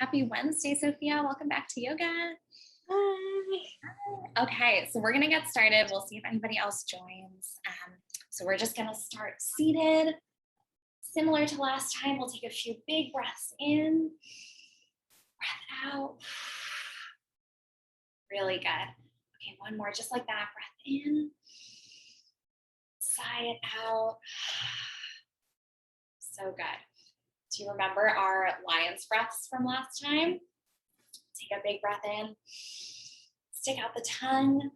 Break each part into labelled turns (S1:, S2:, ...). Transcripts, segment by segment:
S1: Happy Wednesday, Sophia. Welcome back to yoga.
S2: Hi.
S1: Okay, so we're gonna get started. We'll see if anybody else joins. So we're just gonna start seated. Similar to last time, we'll take a few big breaths in, breath out. Really good. Okay, one more, just like that. Breath in, sigh it out. So good. Do you remember our lion's breaths from last time? Take a big breath in, stick out the tongue.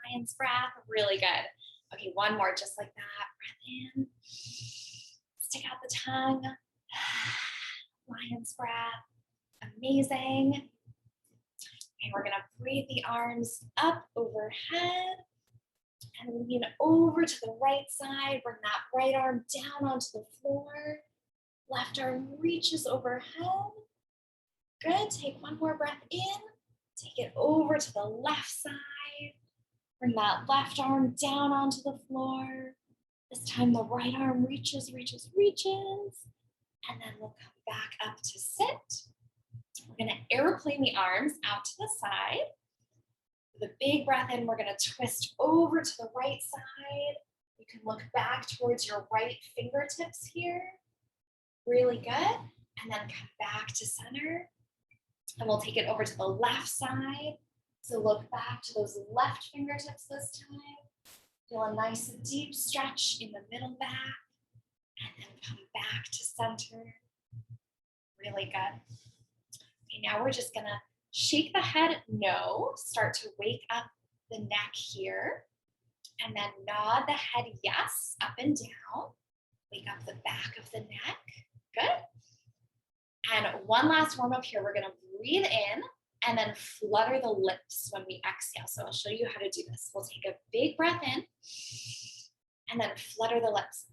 S1: Lion's breath, really good. Okay, one more, just like that. Breath in, stick out the tongue. Lion's breath, amazing. Okay, we're gonna breathe the arms up overhead and lean over to the right side. Bring that right arm down onto the floor. Left arm reaches overhead. Good, take one more breath in. Take it over to the left side. Bring that left arm down onto the floor. This time the right arm reaches. And then we'll come back up to sit. We're gonna airplane the arms out to the side. With a big breath in, we're gonna twist over to the right side. You can look back towards your right fingertips here. Really good. And then come back to center. And we'll take it over to the left side. So look back to those left fingertips this time. Feel a nice deep stretch in the middle back. And then come back to center. Really good. Okay, now we're just gonna shake the head no. Start to wake up the neck here. And then nod the head yes, up and down. Wake up the back of the neck. Good. And one last warm up here. We're gonna breathe in and then flutter the lips when we exhale. So I'll show you how to do this. We'll take a big breath in and then flutter the lips.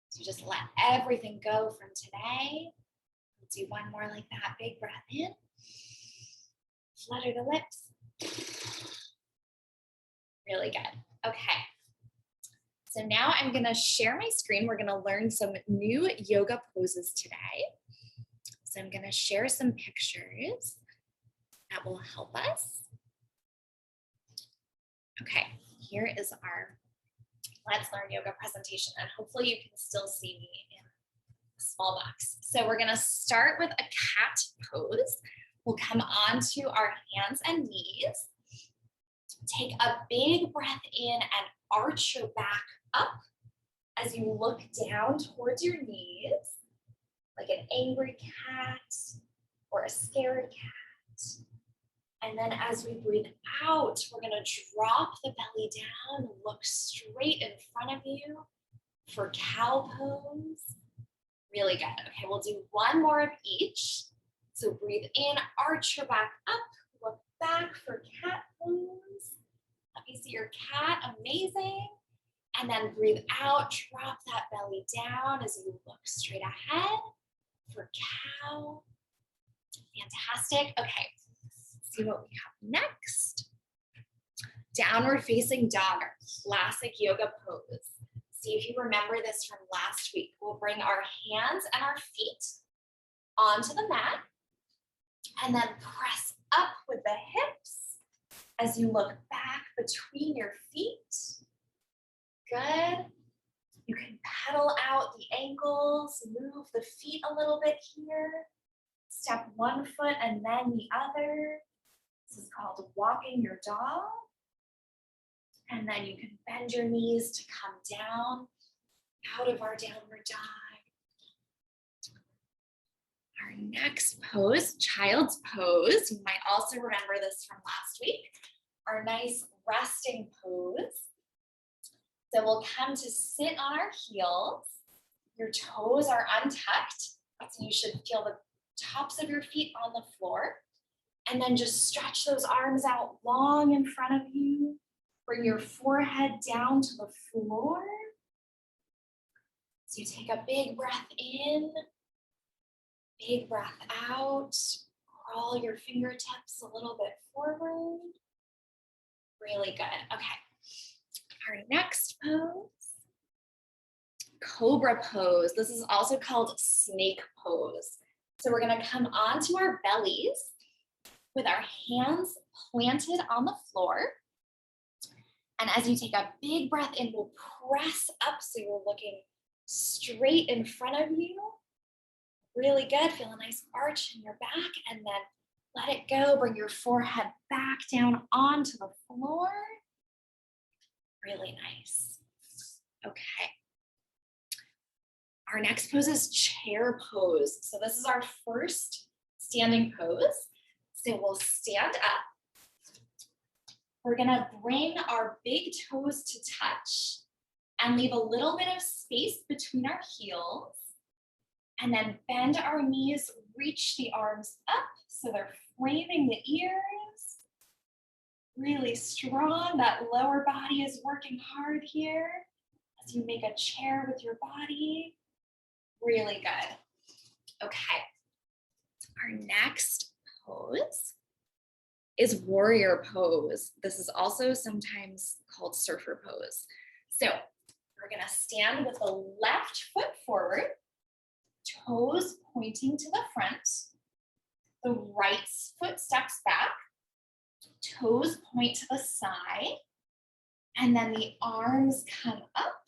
S1: So just let everything go from today. We'll do one more like that. Big breath in, flutter the lips. Really good. Okay. So now I'm gonna share my screen. We're gonna learn some new yoga poses today. So I'm gonna share some pictures that will help us. Okay, here is our Let's Learn Yoga presentation, and hopefully you can still see me in a small box. So we're gonna start with a cat pose. We'll come onto our hands and knees. Take a big breath in and arch your back up as you look down towards your knees, like an angry cat or a scared cat. And then as we breathe out, we're gonna drop the belly down, look straight in front of you for cow pose. Really good. Okay, we'll do one more of each. So breathe in, arch your back up, look back for cat pose. Let me see your cat, amazing. And then breathe out, drop that belly down as you look straight ahead for cow. Fantastic. Okay, let's see what we have next. Downward facing dog, our classic yoga pose. See if you remember this from last week. We'll bring our hands and our feet onto the mat and then press up with the hips as you look back between your feet. Good. You can pedal out the ankles, move the feet a little bit here. Step one foot and then the other. This is called walking your dog. And then you can bend your knees to come down out of our downward dog. Our next pose, child's pose. You might also remember this from last week. Our nice resting pose. So we'll come to sit on our heels. Your toes are untucked, so you should feel the tops of your feet on the floor. And then just stretch those arms out long in front of you. Bring your forehead down to the floor. So you take a big breath in, big breath out. Crawl your fingertips a little bit forward. Really good. Okay. Our next pose, cobra pose. This is also called snake pose. So we're gonna come onto our bellies with our hands planted on the floor. And as you take a big breath in, we'll press up so you're looking straight in front of you. Really good. Feel a nice arch in your back, and then let it go. Bring your forehead back down onto the floor. Really nice. Okay. Our next pose is chair pose. So this is our first standing pose. So we'll stand up. We're gonna bring our big toes to touch and leave a little bit of space between our heels. And then bend our knees, reach the arms up so they're framing the ears. Really strong. That lower body is working hard here as you make a chair with your body. Really good. Okay. Our next pose is warrior pose. This is also sometimes called surfer pose. So we're gonna stand with the left foot forward, toes pointing to the front. The right foot steps back, toes point to the side, and then the arms come up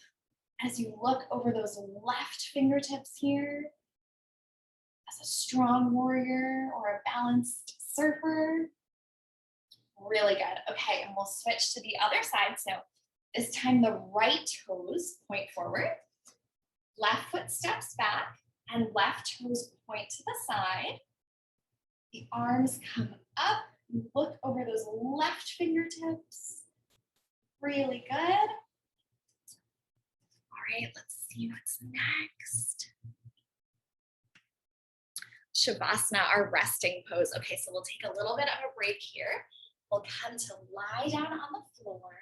S1: as you look over those left fingertips here as a strong warrior or a balanced surfer. Really good. Okay, and we'll switch to the other side. So this time the right toes point forward, left foot steps back, and left toes point to the side. The arms come up. You look over those left fingertips. Really good. All right, let's see what's next. Shavasana, our resting pose. Okay, so we'll take a little bit of a break here. We'll come to lie down on the floor.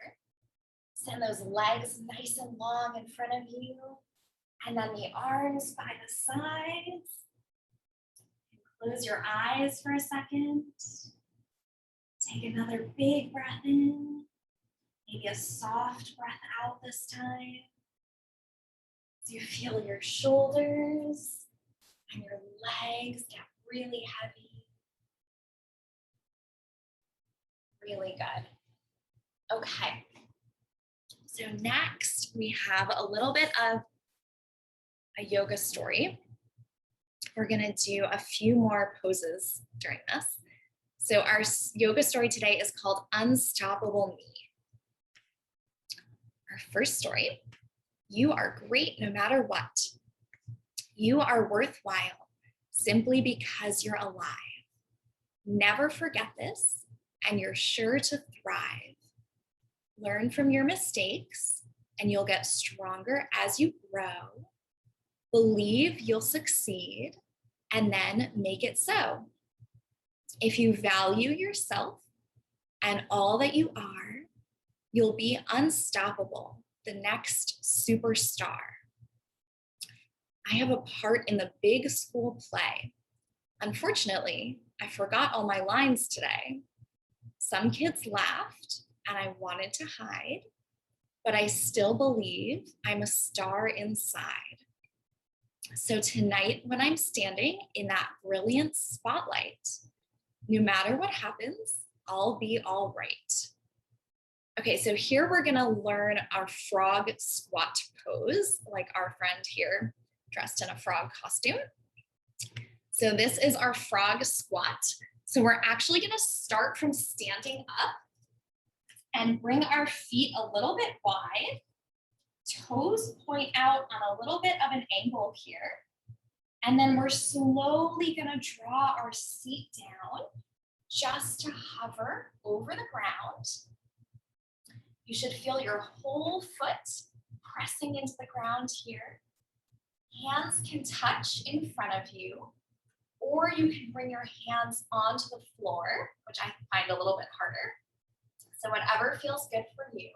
S1: Send those legs nice and long in front of you. And then the arms by the sides. Close your eyes for a second. Take another big breath in. Maybe a soft breath out this time. So you feel your shoulders and your legs get really heavy. Really good. Okay. So next we have a little bit of a yoga story. We're gonna do a few more poses during this. So our yoga story today is called Unstoppable Me. Our first story: you are great no matter what. You are worthwhile simply because you're alive. Never forget this, and you're sure to thrive. Learn from your mistakes, and you'll get stronger as you grow. Believe you'll succeed, and then make it so. If you value yourself and all that you are, you'll be unstoppable, the next superstar. I have a part in the big school play. Unfortunately, I forgot all my lines today. Some kids laughed and I wanted to hide, but I still believe I'm a star inside. So tonight, when I'm standing in that brilliant spotlight, no matter what happens, I'll be all right. Okay, so here we're gonna learn our frog squat pose, like our friend here dressed in a frog costume. So this is our frog squat. So we're actually gonna start from standing up and bring our feet a little bit wide. Toes point out on a little bit of an angle here. And then we're slowly gonna draw our seat down just to hover over the ground. You should feel your whole foot pressing into the ground here. Hands can touch in front of you, or you can bring your hands onto the floor, which I find a little bit harder. So whatever feels good for you.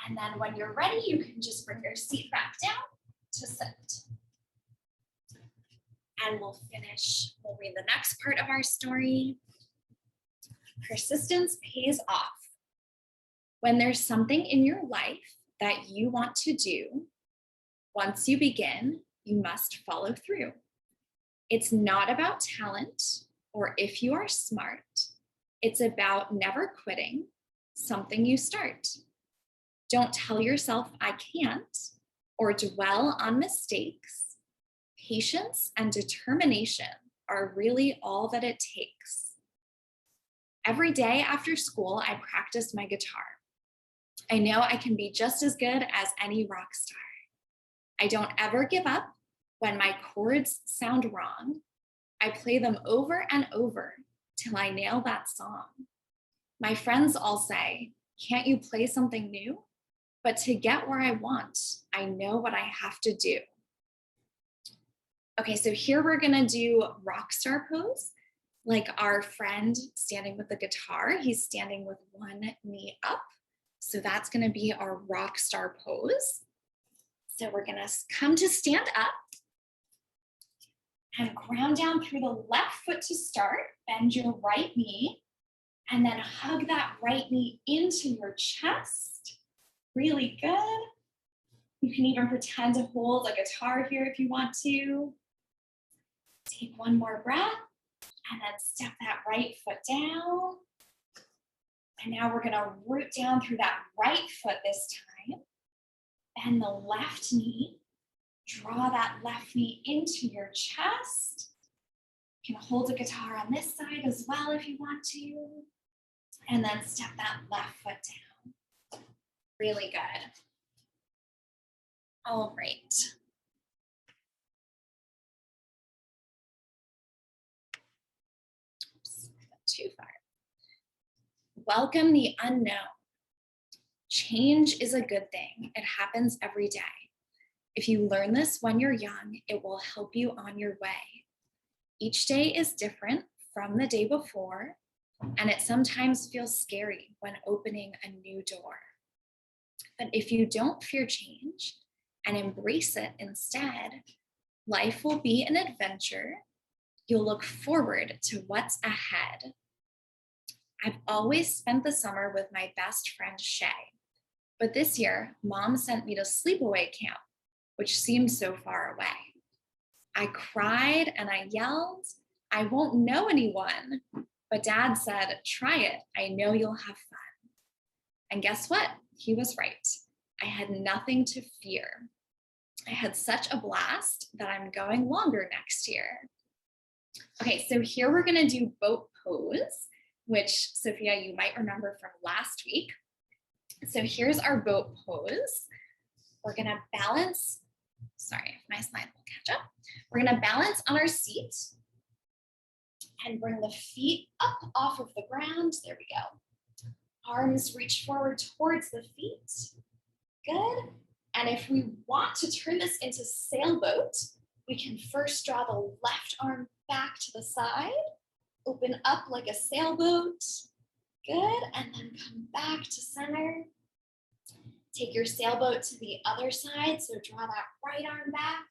S1: And then when you're ready, you can just bring your seat back down to sit. And we'll read the next part of our story. Persistence pays off. When there's something in your life that you want to do, Once you begin, you must follow through. It's not about talent or if you are smart. It's about never quitting something you start. Don't tell yourself I can't or dwell on mistakes. Patience and determination are really all that it takes. Every day after school, I practice my guitar. I know I can be just as good as any rock star. I don't ever give up when my chords sound wrong. I play them over and over till I nail that song. My friends all say, can't you play something new? But to get where I want, I know what I have to do. Okay, so here we're gonna do rock star pose, like our friend standing with the guitar. He's standing with one knee up. So that's gonna be our rock star pose. So we're gonna come to stand up and ground down through the left foot to start. Bend your right knee and then hug that right knee into your chest. Really good. You can even pretend to hold a guitar here if you want to. Take one more breath and then step that right foot down. And now we're gonna root down through that right foot this time. Bend the left knee. Draw that left knee into your chest. You can hold a guitar on this side as well if you want to. And then step that left foot down. Really good. All right. Oops, too far. Welcome the unknown. Change is a good thing. It happens every day. If you learn this when you're young, it will help you on your way. Each day is different from the day before, and it sometimes feels scary when opening a new door. But if you don't fear change and embrace it instead, life will be an adventure. You'll look forward to what's ahead. I've always spent the summer with my best friend, Shay. But this year, Mom sent me to sleepaway camp, which seemed so far away. I cried and I yelled, I won't know anyone. But Dad said, try it. I know you'll have fun. And guess what? He was right. I had nothing to fear. I had such a blast that I'm going longer next year. Okay, so here we're gonna do boat pose, which Sophia, you might remember from last week. So here's our boat pose. We're gonna balance, sorry, if my slide will catch up. We're gonna balance on our seat and bring the feet up off of the ground. There we go. Arms reach forward towards the feet. Good. And if we want to turn this into sailboat, we can first draw the left arm back to the side, open up like a sailboat. Good. And then come back to center. Take your sailboat to the other side. So draw that right arm back.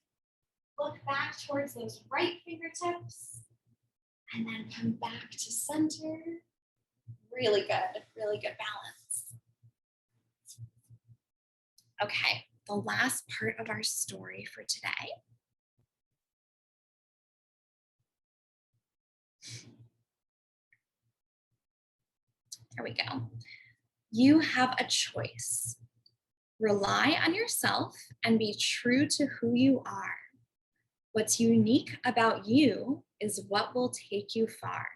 S1: Look back towards those right fingertips. And then come back to center. Really good balance. Okay, the last part of our story for today. There we go. You have a choice. Rely on yourself and be true to who you are. What's unique about you is what will take you far.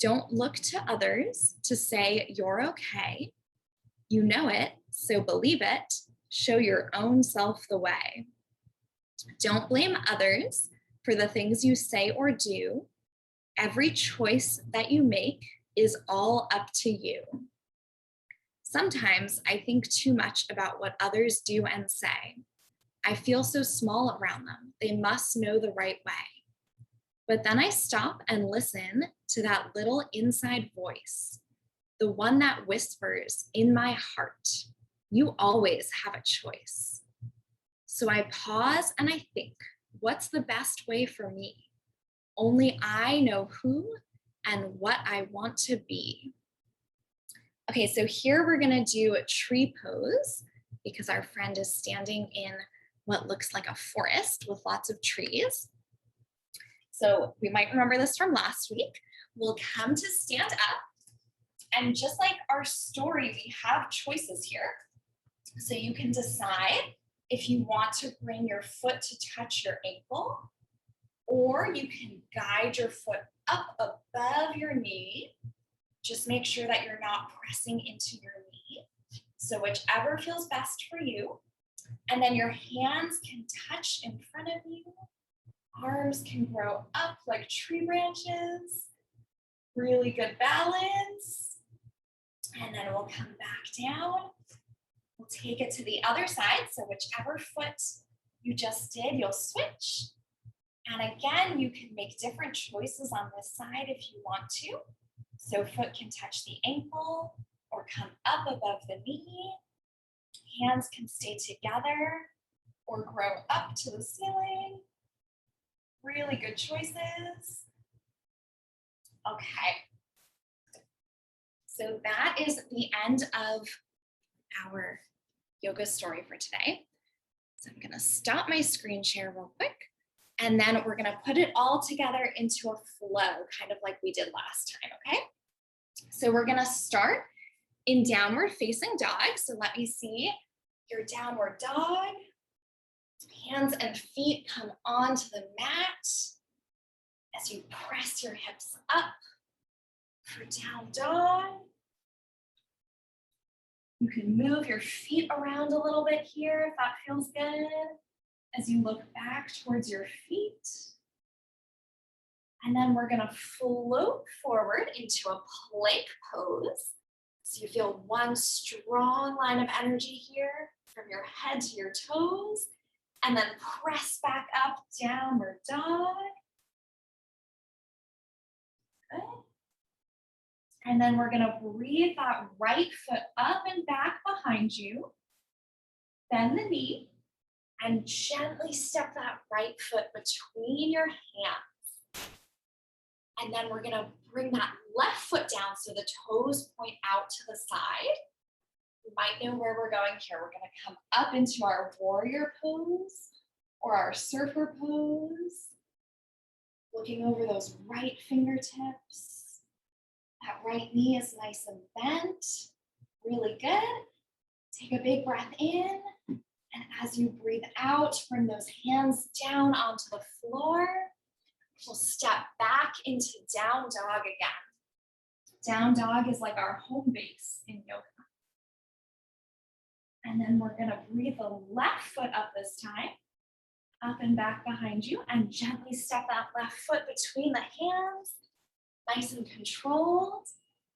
S1: Don't look to others to say you're okay. You know it, so believe it. Show your own self the way. Don't blame others for the things you say or do. Every choice that you make is all up to you. Sometimes I think too much about what others do and say. I feel so small around them. They must know the right way. But then I stop and listen to that little inside voice, the one that whispers in my heart, you always have a choice. So I pause and I think, what's the best way for me? Only I know who and what I want to be. Okay, so here we're gonna do a tree pose because our friend is standing in what looks like a forest with lots of trees. So we might remember this from last week. We'll come to stand up. And just like our story, we have choices here. So you can decide if you want to bring your foot to touch your ankle, or you can guide your foot up above your knee. Just make sure that you're not pressing into your knee. So whichever feels best for you. And then your hands can touch in front of you. Arms can grow up like tree branches. Really good balance. And then we'll come back down. We'll take it to the other side. So whichever foot you just did, you'll switch. And again, you can make different choices on this side if you want to. So foot can touch the ankle or come up above the knee. Hands can stay together or grow up to the ceiling. Really good choices. Okay. So that is the end of our yoga story for today. So I'm going to stop my screen share real quick, and then we're going to put it all together into a flow, kind of like we did last time, okay? So we're going to start in downward facing dog. So let me see your downward dog. Hands and feet come onto the mat as you press your hips up for down dog. You can move your feet around a little bit here if that feels good as you look back towards your feet. And then we're going to float forward into a plank pose. So you feel one strong line of energy here from your head to your toes. And then press back up, downward dog. Good. And then we're going to breathe that right foot up and back behind you. Bend the knee and gently step that right foot between your hands. And then we're going to bring that left foot down so the toes point out to the side. You might know where we're going here. We're going to come up into our warrior pose or our surfer pose. Looking over those right fingertips. That right knee is nice and bent. Really good. Take a big breath in. And as you breathe out, bring those hands down onto the floor. We'll step back into down dog again. Down dog is like our home base in yoga. And then we're going to breathe the left foot up this time. Up and back behind you. And gently step that left foot between the hands. Nice and controlled.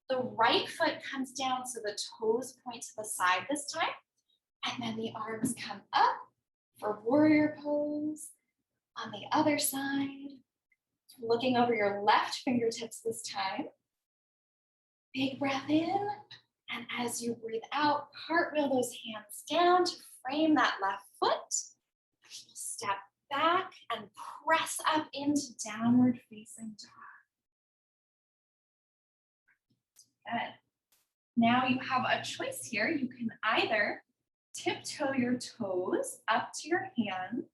S1: The right foot comes down so the toes point to the side this time. And then the arms come up for warrior pose. On the other side, looking over your left fingertips this time. Big breath in. And as you breathe out, cartwheel those hands down to frame that left foot. Step back and press up into downward facing dog. Good. Now you have a choice here. You can either tiptoe your toes up to your hands,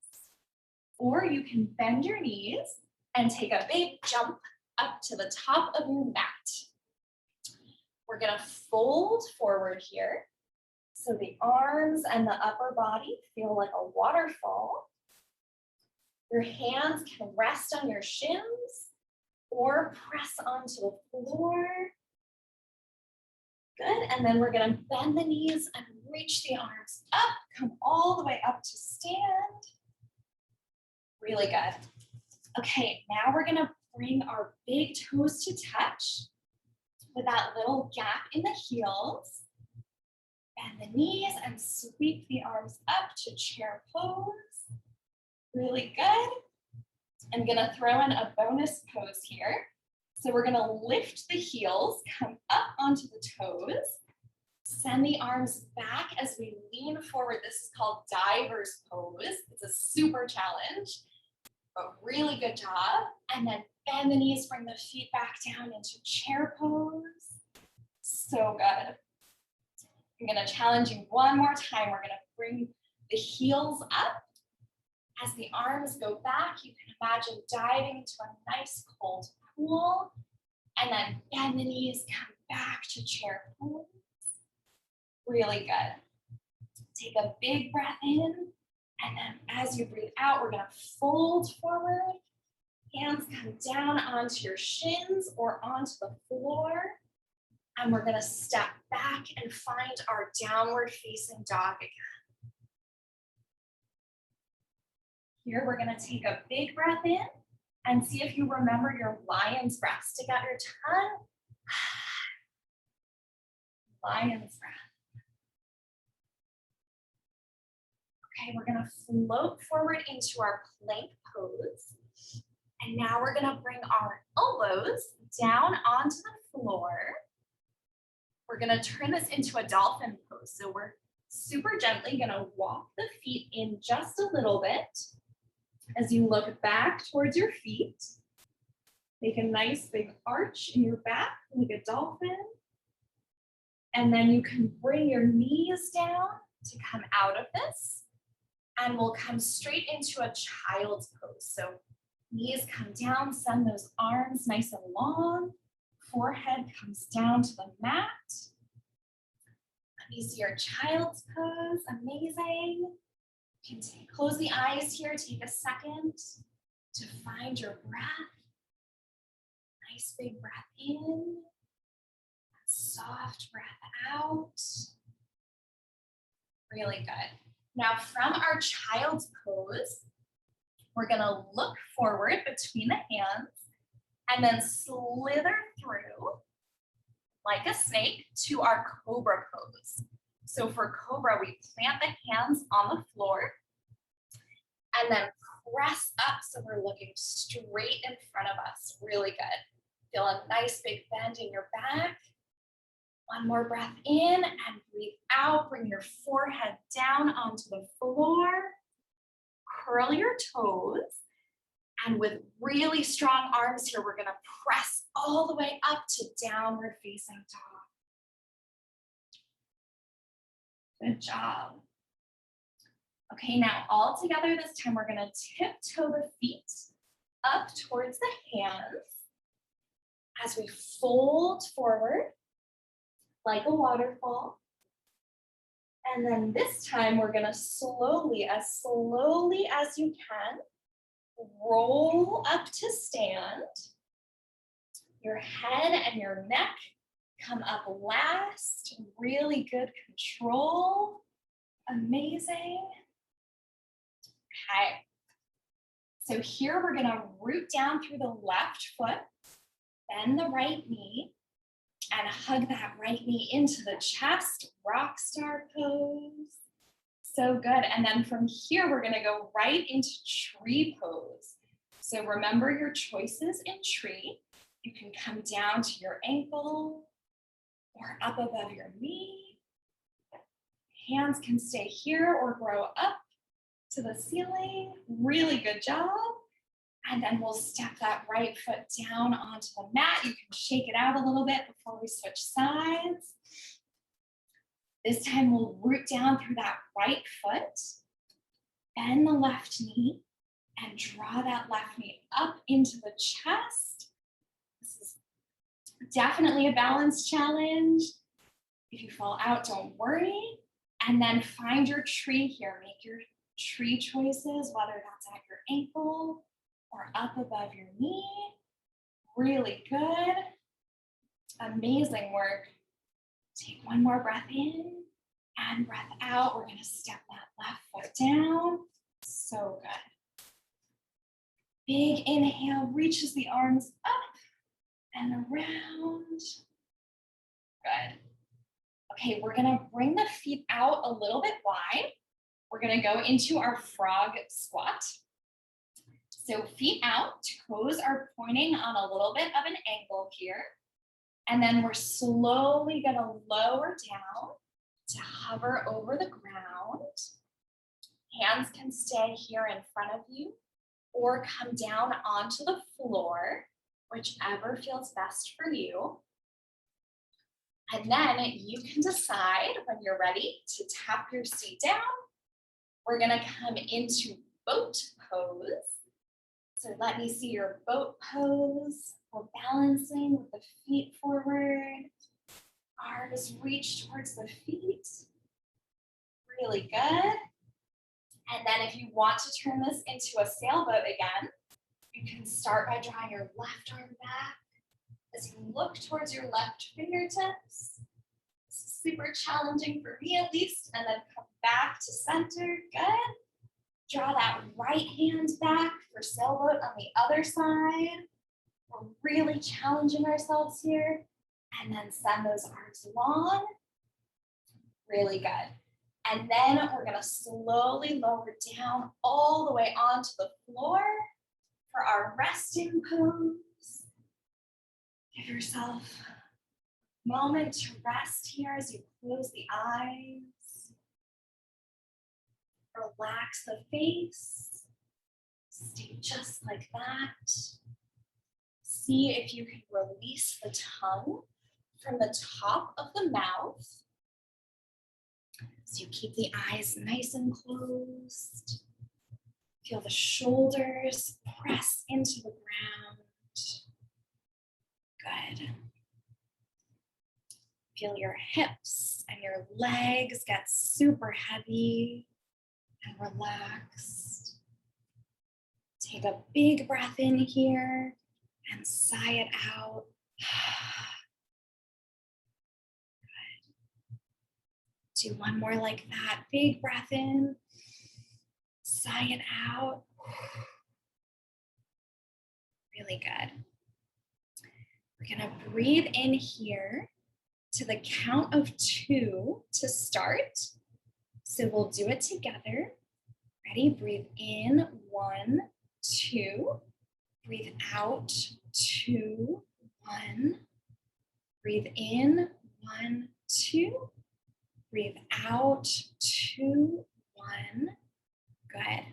S1: or you can bend your knees and take a big jump up to the top of your mat. We're going to fold forward here. So the arms and the upper body feel like a waterfall. Your hands can rest on your shins or press onto the floor. Good, and then we're gonna bend the knees and reach the arms up, come all the way up to stand. Really good. Okay, now we're gonna bring our big toes to touch with that little gap in the heels. Bend the knees and sweep the arms up to chair pose. Really good. I'm gonna throw in a bonus pose here. So we're gonna lift the heels, come up onto the toes, send the arms back as we lean forward. This is called diver's pose. It's a super challenge, but really good job. And then bend the knees, bring the feet back down into chair pose. So good. I'm gonna challenge you one more time. We're gonna bring the heels up As the arms go back, you can imagine diving into a nice cold pool, and then bend the knees, come back to chair pose. Really good. Take a big breath in, and then as you breathe out, we're gonna fold forward. Hands come down onto your shins or onto the floor. And we're gonna step back and find our downward facing dog again. Here, we're gonna take a big breath in and see if you remember your lion's breath. Stick out your tongue. Lion's breath. Okay, we're gonna float forward into our plank pose. And now we're gonna bring our elbows down onto the floor. We're gonna turn this into a dolphin pose. So we're super gently gonna walk the feet in just a little bit. As you look back towards your feet, make a nice big arch in your back like a dolphin. And then you can bring your knees down to come out of this. And we'll come straight into a child's pose. So knees come down, send those arms nice and long. Forehead comes down to the mat. Let me see your child's pose. Amazing. You can close the eyes here. Take a second to find your breath. Nice big breath in. Soft breath out. Really good. Now from our child's pose, we're gonna look forward between the hands and then slither through like a snake to our cobra pose. So for cobra, we plant the hands on the floor and then press up so we're looking straight in front of us. Really good. Feel a nice big bend in your back. One more breath in and breathe out. Bring your forehead down onto the floor. Curl your toes. And with really strong arms here, we're gonna press all the way up to downward facing dog. Good job. Okay, now all together this time, we're gonna tiptoe the feet up towards the hands as we fold forward like a waterfall. And then this time we're gonna slowly as you can, roll up to stand. Your head and your neck come up last. Really good control. Amazing. Okay. So here we're gonna root down through the left foot, bend the right knee, and hug that right knee into the chest, rock star pose. So good. And then from here, we're gonna go right into tree pose. So remember your choices in tree. You can come down to your ankle or up above your knee. Hands can stay here or grow up to the ceiling. Really good job. And then we'll step that right foot down onto the mat. You can shake it out a little bit before we switch sides. This time we'll root down through that right foot, bend the left knee, and draw that left knee up into the chest. This is definitely a balance challenge. If you fall out, don't worry. And then find your tree here. Make your tree choices, whether that's at your ankle or up above your knee. Really good. Amazing work. Take one more breath in and breath out. We're gonna step that left foot down. So good. Big inhale, reaches the arms up and around. Good. Okay, we're gonna bring the feet out a little bit wide. We're gonna go into our frog squat. So feet out, toes are pointing on a little bit of an angle here. And then we're slowly gonna lower down to hover over the ground. Hands can stay here in front of you or come down onto the floor, whichever feels best for you. And then you can decide when you're ready to tap your seat down. We're gonna come into boat pose. So let me see your boat pose. We're balancing with the feet forward. Arms reach towards the feet. Really good. And then if you want to turn this into a sailboat again, you can start by drawing your left arm back as you look towards your left fingertips. This is super challenging for me at least. And then come back to center. Good. Draw that right hand back for sailboat on the other side. We're really challenging ourselves here. And then send those arms long. Really good. And then we're gonna slowly lower down all the way onto the floor for our resting pose. Give yourself a moment to rest here as you close the eyes. Relax the face. Stay just like that. See if you can release the tongue from the top of the mouth. So you keep the eyes nice and closed. Feel the shoulders press into the ground. Good. Feel your hips and your legs get super heavy and relaxed. Take a big breath in here and sigh it out. Do one more like that. Big breath in, sigh it out. Really good. We're gonna breathe in here to the count of 2 to start. So we'll do it together. Ready? Breathe in, 1, 2. Breathe out, 2, 1. Breathe in, 1, 2. Breathe out, 2, 1. Good.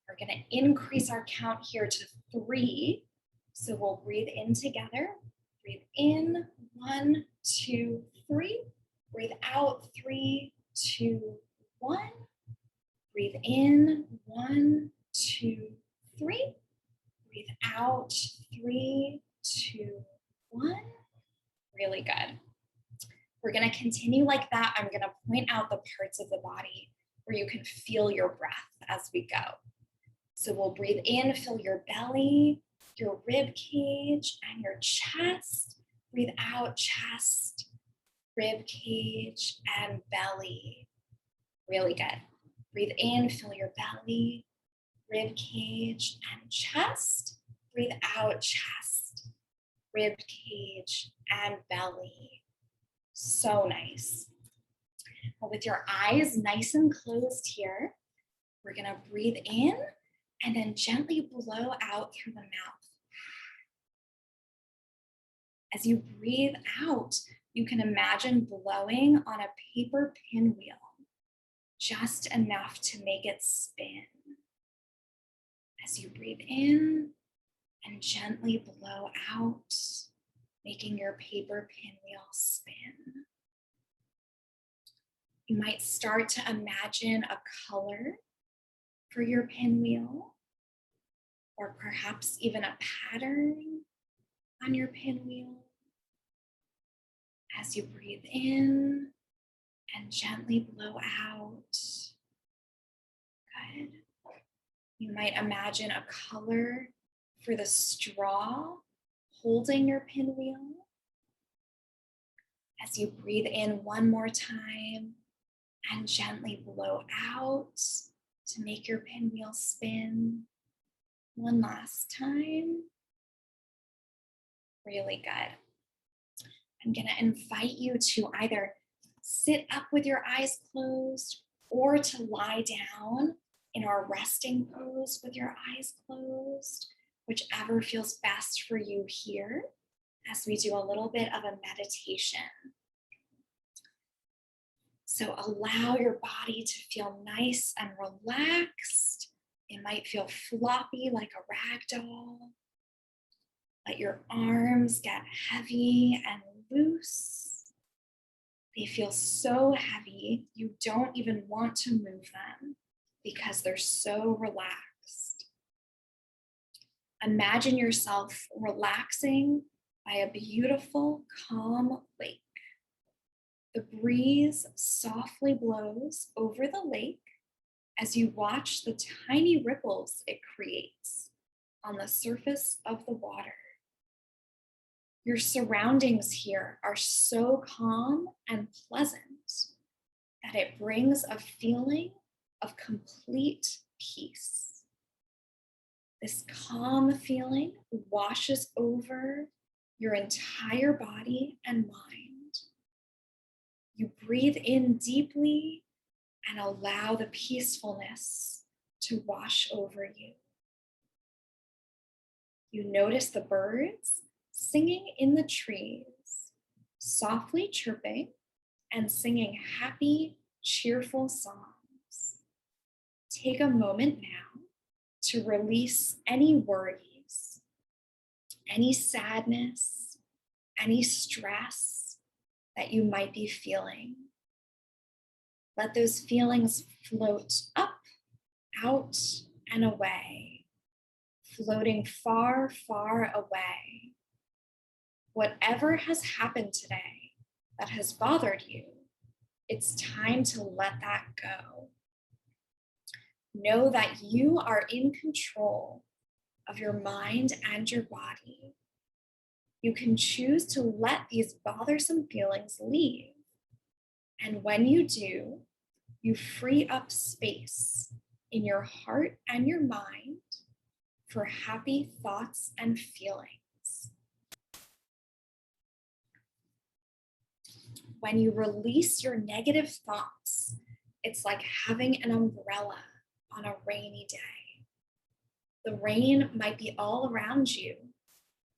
S1: We're gonna increase our count here to 3. So we'll breathe in together. Breathe in, 1, 2, 3. Breathe out, 3, 2, 1. Breathe in, 1, 2, 3. Breathe out, 3, 2, 1. Really good. We're gonna continue like that. I'm gonna point out the parts of the body where you can feel your breath as we go. So we'll breathe in, feel your belly, your rib cage, and your chest. Breathe out, chest, rib cage, and belly. Really good. Breathe in, feel your belly, rib cage, and chest. Breathe out, chest, rib cage, and belly. So nice. Well, with your eyes nice and closed here, we're gonna breathe in and then gently blow out through the mouth. As you breathe out, you can imagine blowing on a paper pinwheel, just enough to make it spin. As you breathe in and gently blow out, making your paper pinwheel spin. You might start to imagine a color for your pinwheel, or perhaps even a pattern on your pinwheel. As you breathe in and gently blow out. Good. You might imagine a color for the straw holding your pinwheel. As you breathe in one more time and gently blow out to make your pinwheel spin. One last time. Really good. I'm gonna invite you to either sit up with your eyes closed or to lie down in our resting pose with your eyes closed, whichever feels best for you here as we do a little bit of a meditation. So allow your body to feel nice and relaxed. It might feel floppy like a rag doll. Let your arms get heavy and loose. They feel so heavy, you don't even want to move them. because they're so relaxed. Imagine yourself relaxing by a beautiful, calm lake. The breeze softly blows over the lake as you watch the tiny ripples it creates on the surface of the water. Your surroundings here are so calm and pleasant that it brings a feeling of complete peace. This calm feeling washes over your entire body and mind. You breathe in deeply and allow the peacefulness to wash over you. You notice the birds singing in the trees, softly chirping and singing happy, cheerful songs. Take a moment now to release any worries, any sadness, any stress that you might be feeling. Let those feelings float up, out, and away, floating far, far away. Whatever has happened today that has bothered you, it's time to let that go. Know that you are in control of your mind and your body. You can choose to let these bothersome feelings leave. And when you do, you free up space in your heart and your mind for happy thoughts and feelings. When you release your negative thoughts, it's like having an umbrella on a rainy day. The rain might be all around you,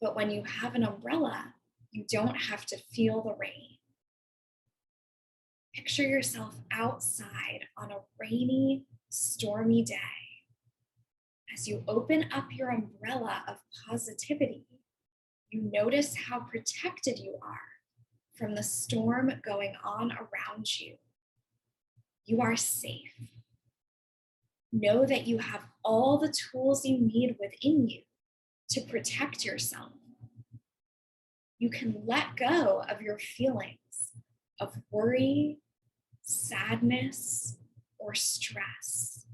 S1: but when you have an umbrella, you don't have to feel the rain. Picture yourself outside on a rainy, stormy day. As you open up your umbrella of positivity, you notice how protected you are from the storm going on around you. You are safe. Know that you have all the tools you need within you to protect yourself. You can let go of your feelings of worry, sadness, or stress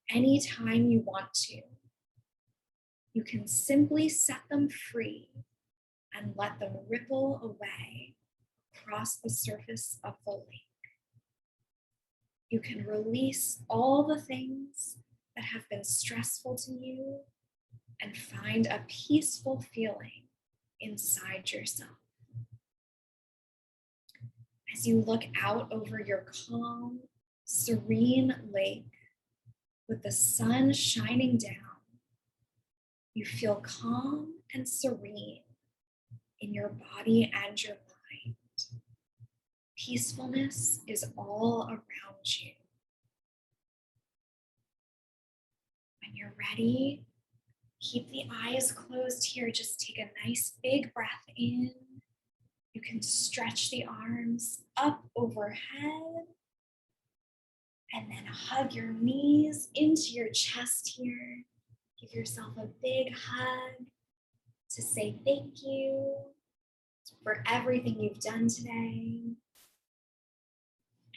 S1: anytime you want to. You can simply set them free and let them ripple away across the surface of the lake. You can release all the things that have been stressful to you and find a peaceful feeling inside yourself. As you look out over your calm, serene lake with the sun shining down, you feel calm and serene in your body and your mind. Peacefulness is all around you. When you're ready, keep the eyes closed here. Just take a nice big breath in. You can stretch the arms up overhead and then hug your knees into your chest here. Give yourself a big hug to say thank you for everything you've done today.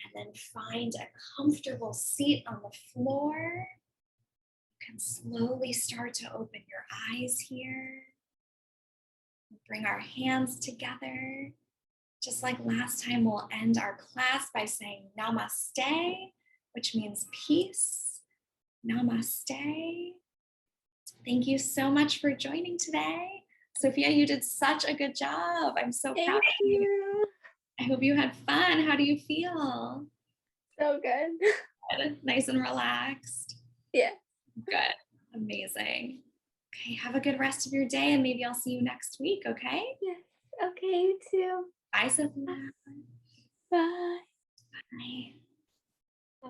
S1: And then find a comfortable seat on the floor. You can slowly start to open your eyes here. Bring our hands together. Just like last time, we'll end our class by saying namaste, which means peace. Namaste. Thank you so much for joining today. Sophia, you did such a good job. I'm so proud of you. I hope you had fun. How do you feel?
S2: So good.
S1: Good. Nice and relaxed.
S2: Yeah.
S1: Good. Amazing. Okay, have a good rest of your day and maybe I'll see you next week, okay?
S2: Yes. Okay, you too.
S1: Bye, Sophia.
S2: Bye.
S1: Bye.